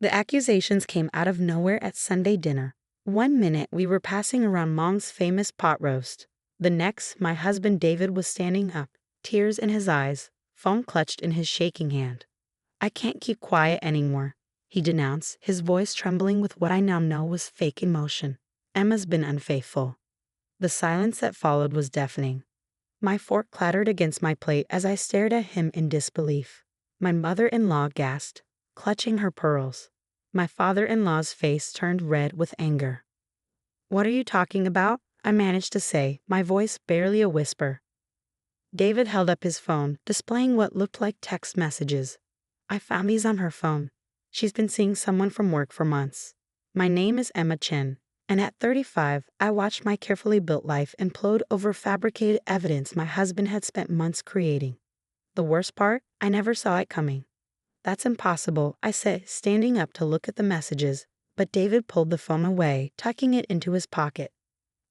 The accusations came out of nowhere at Sunday dinner. One minute we were passing around Mom's famous pot roast. The next, my husband David was standing up, tears in his eyes, phone clutched in his shaking hand. "I can't keep quiet anymore," he denounced, his voice trembling with what I now know was fake emotion. "Emma's been unfaithful." The silence that followed was deafening. My fork clattered against my plate as I stared at him in disbelief. My mother-in-law gasped, clutching her pearls. My father-in-law's face turned red with anger. "What are you talking about?" I managed to say, my voice barely a whisper. David held up his phone, displaying what looked like text messages. "I found these on her phone. She's been seeing someone from work for months. My name is Emma Chin, and at 35, I watched my carefully built life implode over fabricated evidence my husband had spent months creating. The worst part, I never saw it coming." "That's impossible," I said, standing up to look at the messages, but David pulled the phone away, tucking it into his pocket.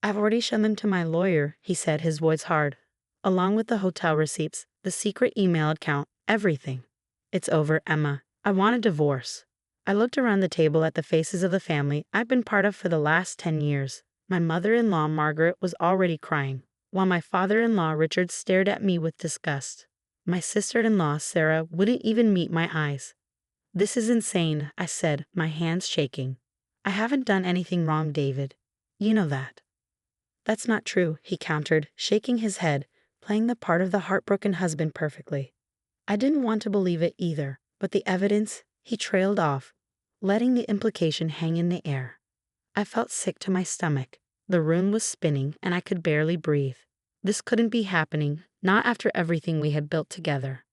"I've already shown them to my lawyer," he said, his voice hard. "Along with the hotel receipts, the secret email account, everything. It's over, Emma. I want a divorce." I looked around the table at the faces of the family I've been part of for the last 10 years. My mother-in-law, Margaret, was already crying, while my father-in-law, Richard, stared at me with disgust. My sister-in-law, Sarah, wouldn't even meet my eyes. "This is insane," I said, my hands shaking. "I haven't done anything wrong, David. You know that." "That's not true," he countered, shaking his head, playing the part of the heartbroken husband perfectly. I didn't want to believe it either, but the evidence, he trailed off, letting the implication hang in the air. I felt sick to my stomach. The room was spinning, and I could barely breathe. This couldn't be happening, not after everything we had built together.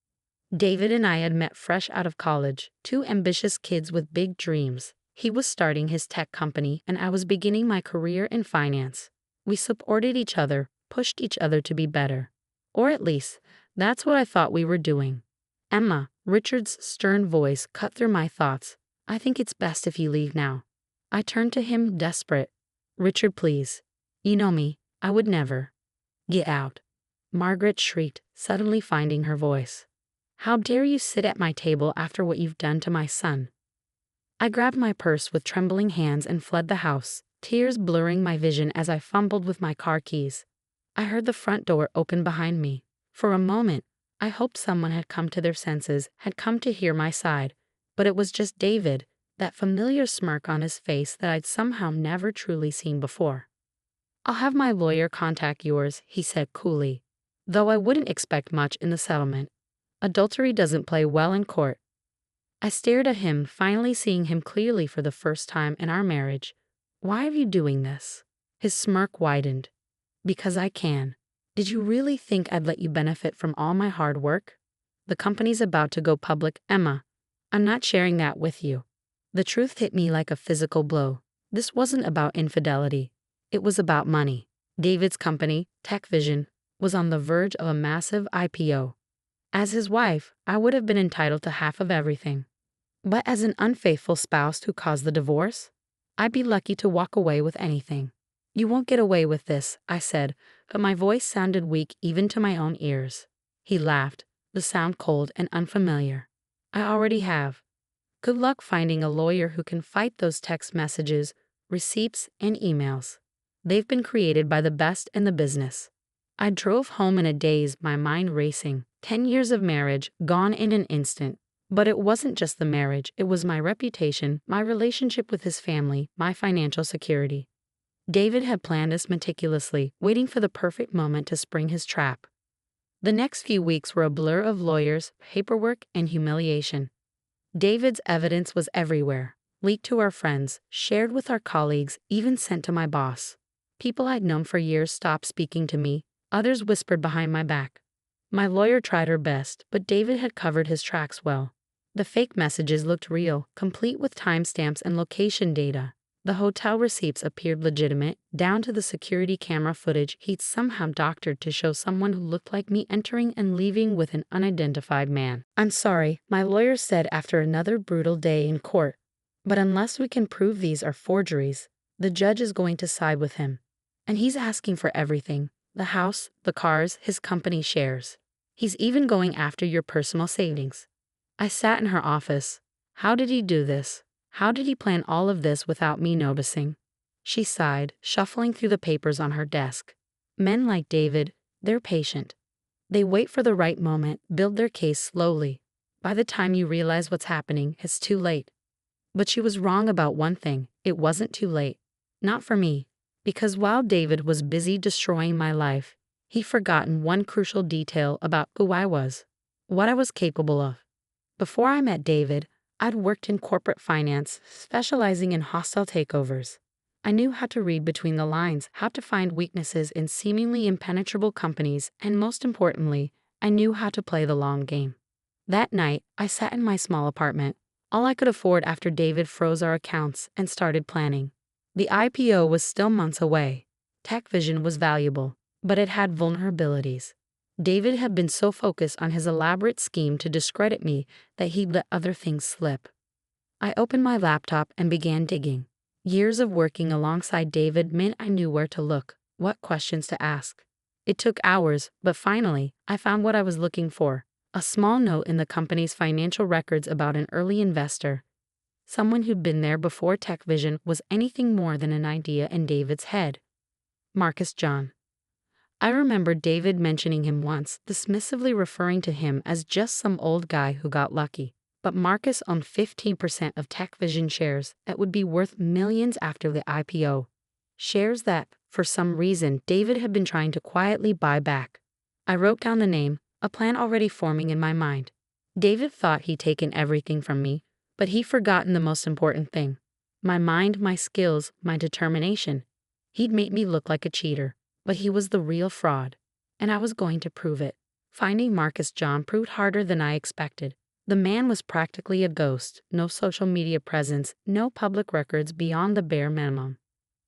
David and I had met fresh out of college, two ambitious kids with big dreams. He was starting his tech company, and I was beginning my career in finance. We supported each other, pushed each other to be better. Or at least, that's what I thought we were doing. "Emma," Richard's stern voice cut through my thoughts. "I think it's best if you leave now." I turned to him, desperate. "Richard, please. You know me. I would never." "Get out," Margaret shrieked, suddenly finding her voice. "How dare you sit at my table after what you've done to my son?" I grabbed my purse with trembling hands and fled the house, tears blurring my vision as I fumbled with my car keys. I heard the front door open behind me. For a moment, I hoped someone had come to their senses, had come to hear my side, but it was just David, that familiar smirk on his face that I'd somehow never truly seen before. "I'll have my lawyer contact yours," he said coolly, though I wouldn't expect much in the settlement. Adultery doesn't play well in court. I stared at him, finally seeing him clearly for the first time in our marriage. "Why are you doing this?" His smirk widened. "Because I can." "Did you really think I'd let you benefit from all my hard work? The company's about to go public, Emma. I'm not sharing that with you." The truth hit me like a physical blow. This wasn't about infidelity. It was about money. David's company, Tech Vision, was on the verge of a massive IPO. As his wife, I would have been entitled to half of everything. But as an unfaithful spouse who caused the divorce, I'd be lucky to walk away with anything. "You won't get away with this," I said, but my voice sounded weak even to my own ears. He laughed, the sound cold and unfamiliar. "I already have. Good luck finding a lawyer who can fight those text messages, receipts, and emails. They've been created by the best in the business." I drove home in a daze, my mind racing. 10 years of marriage, gone in an instant. But it wasn't just the marriage, it was my reputation, my relationship with his family, my financial security. David had planned this meticulously, waiting for the perfect moment to spring his trap. The next few weeks were a blur of lawyers, paperwork, and humiliation. David's evidence was everywhere, leaked to our friends, shared with our colleagues, even sent to my boss. People I'd known for years stopped speaking to me, others whispered behind my back. My lawyer tried her best, but David had covered his tracks well. The fake messages looked real, complete with timestamps and location data. The hotel receipts appeared legitimate, down to the security camera footage he'd somehow doctored to show someone who looked like me entering and leaving with an unidentified man. "I'm sorry," my lawyer said after another brutal day in court, "but unless we can prove these are forgeries, the judge is going to side with him. And he's asking for everything: the house, the cars, his company shares. He's even going after your personal savings." I sat in her office. How did he do this? How did he plan all of this without me noticing? She sighed, shuffling through the papers on her desk. Men like David, they're patient. They wait for the right moment, build their case slowly. By the time you realize what's happening, it's too late. But she was wrong about one thing: it wasn't too late. Not for me. Because while David was busy destroying my life, he'd forgotten one crucial detail about who I was, what I was capable of. Before I met David, I'd worked in corporate finance, specializing in hostile takeovers. I knew how to read between the lines, how to find weaknesses in seemingly impenetrable companies, and most importantly, I knew how to play the long game. That night, I sat in my small apartment, all I could afford after David froze our accounts, and started planning. The IPO was still months away. TechVision was valuable, but it had vulnerabilities. David had been so focused on his elaborate scheme to discredit me that he'd let other things slip. I opened my laptop and began digging. Years of working alongside David meant I knew where to look, what questions to ask. It took hours, but finally, I found what I was looking for: a small note in the company's financial records about an early investor, someone who'd been there before TechVision was anything more than an idea in David's head. Marcus John. I remembered David mentioning him once, dismissively referring to him as just some old guy who got lucky. But Marcus owned 15% of TechVision shares that would be worth millions after the IPO. Shares that, for some reason, David had been trying to quietly buy back. I wrote down the name, a plan already forming in my mind. David thought he'd taken everything from me, but he'd forgotten the most important thing: my mind, my skills, my determination. He'd made me look like a cheater, but he was the real fraud, and I was going to prove it. Finding Marcus John proved harder than I expected. The man was practically a ghost, no social media presence, no public records beyond the bare minimum.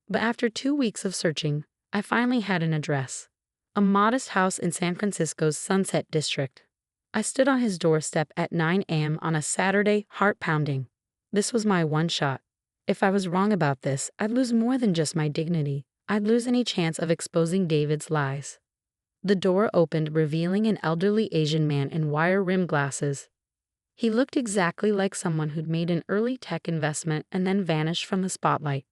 But after 2 weeks of searching, I finally had an address: a modest house in San Francisco's Sunset District. I stood on his doorstep at 9 a.m. on a Saturday, heart pounding. This was my one shot. If I was wrong about this, I'd lose more than just my dignity. I'd lose any chance of exposing David's lies. The door opened, revealing an elderly Asian man in wire-rimmed glasses. He looked exactly like someone who'd made an early tech investment and then vanished from the spotlight.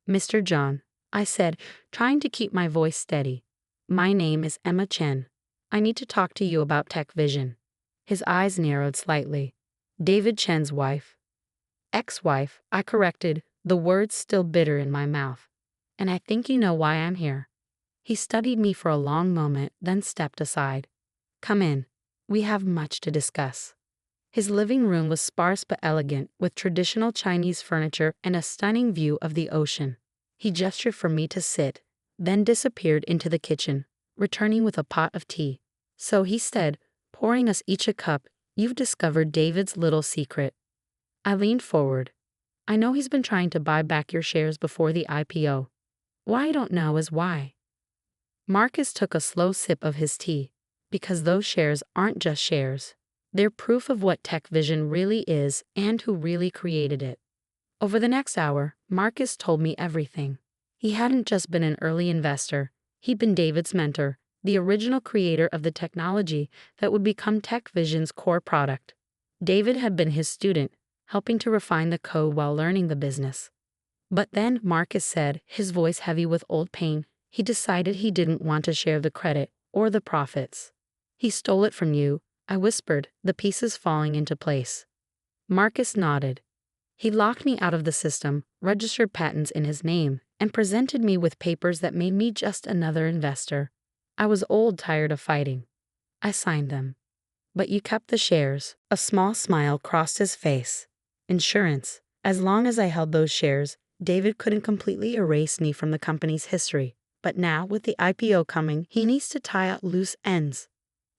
"Mr. John," I said, trying to keep my voice steady. "My name is Emma Chen. I need to talk to you about TechVision." His eyes narrowed slightly. "David Chen's wife." "Ex-wife," I corrected, the words still bitter in my mouth. "And I think you know why I'm here." He studied me for a long moment, then stepped aside. "Come in. We have much to discuss." His living room was sparse but elegant, with traditional Chinese furniture and a stunning view of the ocean. He gestured for me to sit, then disappeared into the kitchen, returning with a pot of tea. "So," he said, pouring us each a cup, "you've discovered David's little secret." I leaned forward. "I know he's been trying to buy back your shares before the IPO. What I don't know is why." Marcus took a slow sip of his tea. "Because those shares aren't just shares. They're proof of what TechVision really is and who really created it." Over the next hour, Marcus told me everything. He hadn't just been an early investor. He'd been David's mentor, the original creator of the technology that would become TechVision's core product. David had been his student, helping to refine the code while learning the business. But then, Marcus said, his voice heavy with old pain, he decided he didn't want to share the credit or the profits. "He stole it from you," I whispered, the pieces falling into place. Marcus nodded. "He locked me out of the system, registered patents in his name, and presented me with papers that made me just another investor. I was old, tired of fighting. I signed them." "But you kept the shares." A small smile crossed his face. "Insurance. As long as I held those shares, David couldn't completely erase me from the company's history. But now, with the IPO coming, he needs to tie up loose ends.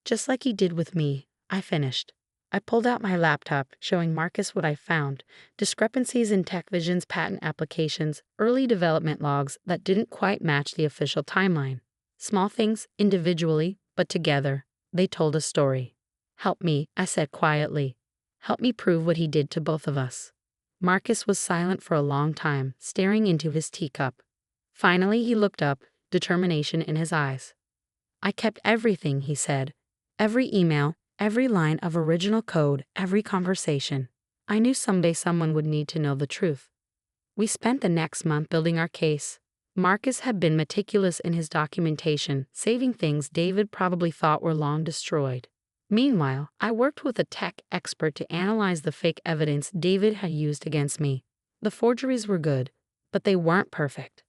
Just like he did with me," I finished. I pulled out my laptop, showing Marcus what I found: discrepancies in TechVision's patent applications, early development logs that didn't quite match the official timeline. Small things individually, but together, they told a story. "Help me," I said quietly. "Help me prove what he did to both of us." Marcus was silent for a long time, staring into his teacup. Finally, he looked up, determination in his eyes. "I kept everything," he said. "Every email, every line of original code, every conversation. I knew someday someone would need to know the truth. We spent the next month building our case. Marcus had been meticulous in his documentation, saving things David probably thought were long destroyed. Meanwhile, I worked with a tech expert to analyze the fake evidence David had used against me. The forgeries were good, but they weren't perfect.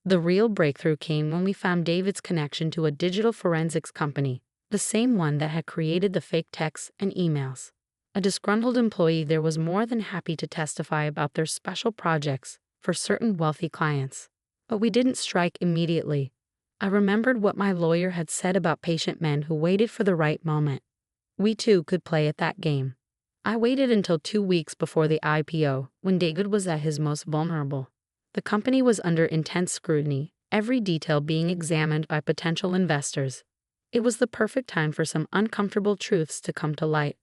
The real breakthrough came when we found David's connection to a digital forensics company, the same one that had created the fake texts and emails. A disgruntled employee there was more than happy to testify about their special projects for certain wealthy clients. But we didn't strike immediately. I remembered what my lawyer had said about patient men who waited for the right moment. We too could play at that game. I waited until 2 weeks before the IPO, when David was at his most vulnerable. The company was under intense scrutiny, every detail being examined by potential investors. It was the perfect time for some uncomfortable truths to come to light.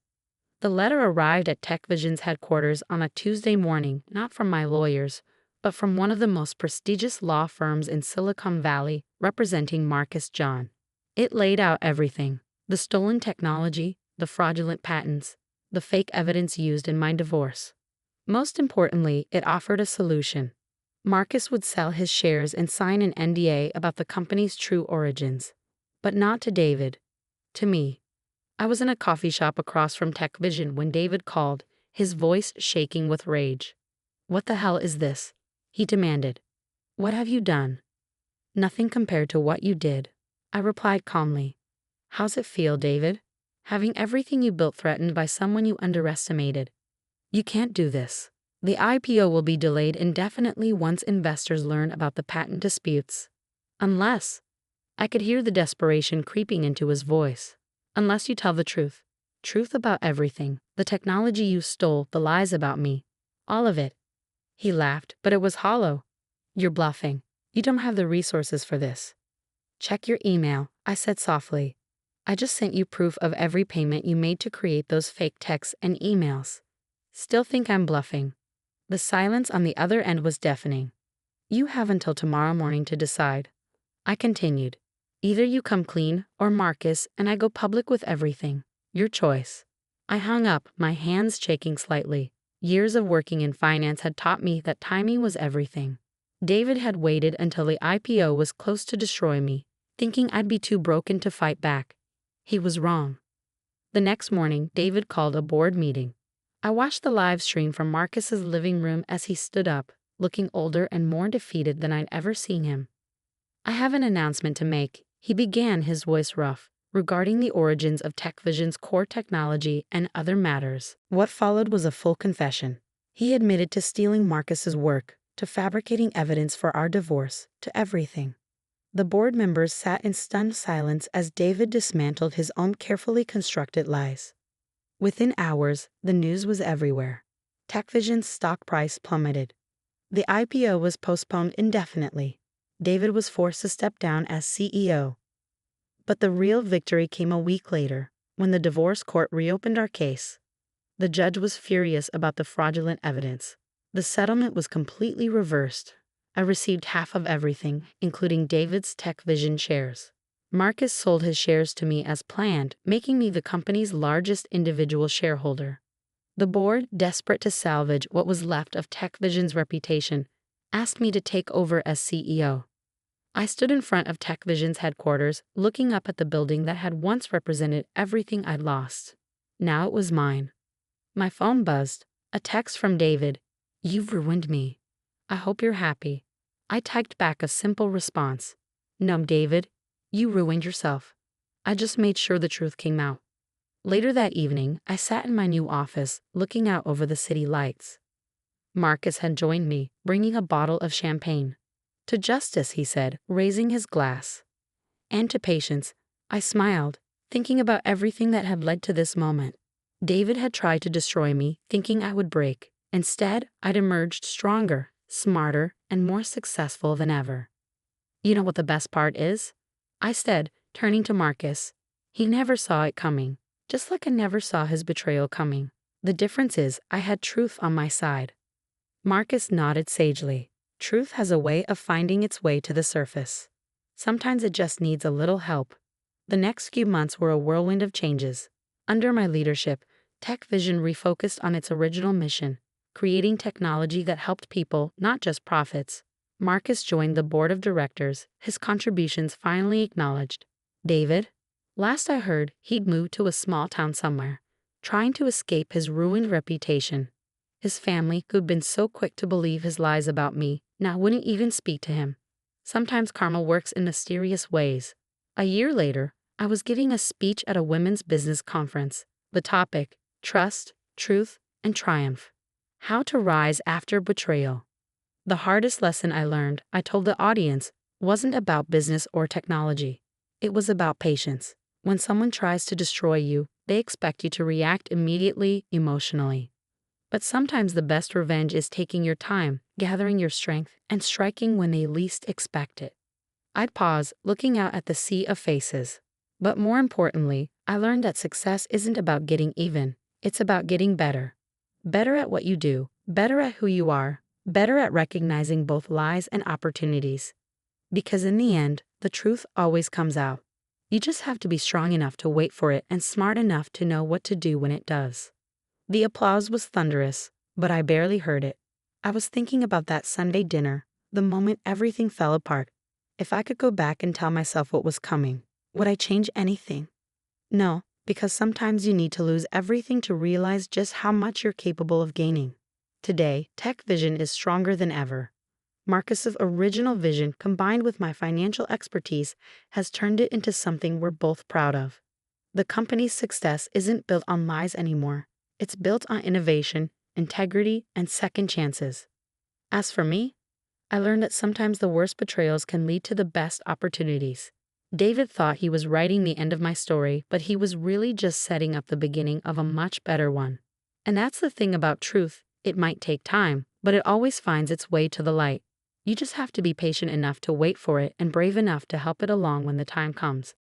The letter arrived at TechVision's headquarters on a Tuesday morning, not from my lawyers, but from one of the most prestigious law firms in Silicon Valley, representing Marcus John. It laid out everything: the stolen technology, the fraudulent patents, the fake evidence used in my divorce. Most importantly, it offered a solution. Marcus would sell his shares and sign an NDA about the company's true origins. But not to David. To me. I was in a coffee shop across from TechVision when David called, his voice shaking with rage. "What the hell is this?" he demanded. "What have you done?" "Nothing compared to what you did," I replied calmly. "How's it feel, David? Having everything you built threatened by someone you underestimated. You can't do this. The IPO will be delayed indefinitely once investors learn about the patent disputes. Unless," I could hear the desperation creeping into his voice, "unless you tell the truth. Truth about everything. The technology you stole, the lies about me. All of it." He laughed, but it was hollow. "You're bluffing. You don't have the resources for this." "Check your email," I said softly. "I just sent you proof of every payment you made to create those fake texts and emails. Still think I'm bluffing?" The silence on the other end was deafening. "You have until tomorrow morning to decide," I continued. "Either you come clean, or Marcus and I go public with everything. Your choice." I hung up, my hands shaking slightly. Years of working in finance had taught me that timing was everything. David had waited until the IPO was close to destroy me, thinking I'd be too broken to fight back. He was wrong. The next morning, David called a board meeting. I watched the live stream from Marcus's living room as he stood up, looking older and more defeated than I'd ever seen him. "I have an announcement to make," he began, his voice rough, "regarding the origins of TechVision's core technology and other matters." What followed was a full confession. He admitted to stealing Marcus's work, to fabricating evidence for our divorce, to everything. The board members sat in stunned silence as David dismantled his own carefully constructed lies. Within hours, the news was everywhere. TechVision's stock price plummeted. The IPO was postponed indefinitely. David was forced to step down as CEO. But the real victory came a week later, when the divorce court reopened our case. The judge was furious about the fraudulent evidence. The settlement was completely reversed. I received half of everything, including David's TechVision shares. Marcus sold his shares to me as planned, making me the company's largest individual shareholder. The board, desperate to salvage what was left of TechVision's reputation, asked me to take over as CEO. I stood in front of TechVision's headquarters, looking up at the building that had once represented everything I'd lost. Now it was mine. My phone buzzed. A text from David. "You've ruined me. I hope you're happy." I typed back a simple response. "No, David, you ruined yourself. I just made sure the truth came out." Later that evening, I sat in my new office, looking out over the city lights. Marcus had joined me, bringing a bottle of champagne. "To justice," he said, raising his glass. "And to patience," I smiled, thinking about everything that had led to this moment. David had tried to destroy me, thinking I would break. Instead, I'd emerged stronger, smarter, and more successful than ever. "You know what the best part is?" I said, turning to Marcus. He never saw it coming, just like I never saw his betrayal coming. The difference is I had truth on my side. Marcus nodded sagely. Truth has a way of finding its way to the surface. Sometimes it just needs a little help. The next few months were a whirlwind of changes. Under my leadership, Tech Vision refocused on its original mission, creating technology that helped people, not just profits. Marcus joined the board of directors, his contributions finally acknowledged. David? Last I heard, he'd moved to a small town somewhere, trying to escape his ruined reputation. His family, who'd been so quick to believe his lies about me, now wouldn't even speak to him. Sometimes karma works in mysterious ways. A year later, I was giving a speech at a women's business conference. The topic, trust, truth, and triumph. How to rise after betrayal. The hardest lesson I learned, I told the audience, wasn't about business or technology. It was about patience. When someone tries to destroy you, they expect you to react immediately, emotionally. But sometimes the best revenge is taking your time, gathering your strength, and striking when they least expect it. I'd pause, looking out at the sea of faces. But more importantly, I learned that success isn't about getting even, it's about getting better. Better at what you do, better at who you are, better at recognizing both lies and opportunities. Because in the end, the truth always comes out. You just have to be strong enough to wait for it and smart enough to know what to do when it does. The applause was thunderous, but I barely heard it. I was thinking about that Sunday dinner, the moment everything fell apart. If I could go back and tell myself what was coming, would I change anything? No, because sometimes you need to lose everything to realize just how much you're capable of gaining. Today, Tech Vision is stronger than ever. Marcus's original vision, combined with my financial expertise, has turned it into something we're both proud of. The company's success isn't built on lies anymore. It's built on innovation, integrity, and second chances. As for me, I learned that sometimes the worst betrayals can lead to the best opportunities. David thought he was writing the end of my story, but he was really just setting up the beginning of a much better one. And that's the thing about truth, it might take time, but it always finds its way to the light. You just have to be patient enough to wait for it and brave enough to help it along when the time comes.